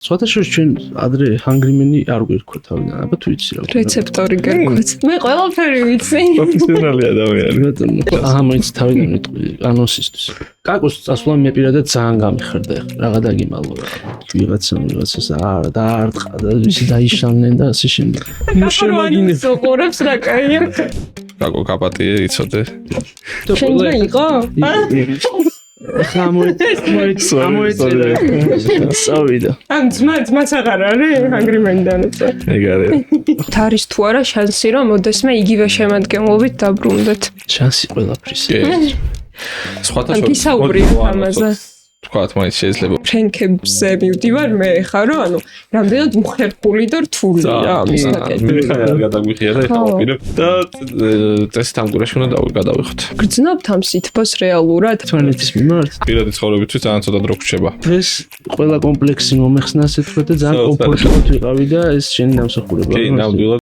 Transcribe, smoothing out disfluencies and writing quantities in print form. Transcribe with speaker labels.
Speaker 1: სხვადასხვა ჩვენ ადრე ჰანგრიმენი არ გვერქვა თავიდან, აბა თუ იცი რა.
Speaker 2: რეცეპტორი გერქვათ. მე ყველაფერი ვიცი.
Speaker 3: პროფესიონალი ადამიანი.
Speaker 1: აჰა, მოიცი თავიდან მიტყვი ანონსისთვის. კაკოს წასვლა მე პირადად ძალიან გამიხარდა ახლა. რაღა დაგიმალო რა. ვიღაცას დაარტყა და ისე დაიშალნენ და ასე შემდეგ.
Speaker 2: შემაგინე. სოყურებს რა კაია.
Speaker 3: კაკო კაპატიე იცოდე.
Speaker 2: შენ რა იყო?
Speaker 1: ახლა ამოეწერა. სავიდა.
Speaker 2: ამ ძმაც აღარ არის ჰანგრიმენიდან უწე.
Speaker 3: ეგ არის.
Speaker 2: თარის თუ არა შანსი რომ მოდესმე იგივე შემადგენლობით დაბრუნდეთ.
Speaker 1: შანსი ყველაფრის.
Speaker 3: სხვათა
Speaker 2: გისაუბრი ამაზე.
Speaker 3: თქვათ მაინც შეიძლება
Speaker 2: ფრენკებზე მივდივარ მე ხა რომ ანუ რამდენად მხერხული და რთულია ამის საკითხი.
Speaker 3: გადაგვიხიარა ეხლა ვაპირებ და წესით ამ გურაში უნდა გადავიხოთ.
Speaker 2: გრძნობთ ამ სითბოს რეალურად?
Speaker 1: თვალეთის მიმართ.
Speaker 3: პირადი ცხოვრებისთვის ძალიან ცოტა დრო გრჩება.
Speaker 1: ეს ყველა კომპლექსი მომეხსნა ასე თქვა და ძალიან კომფორტულად ვიყავი და ეს შენი დამსახურება.
Speaker 3: კი, ნამდვილად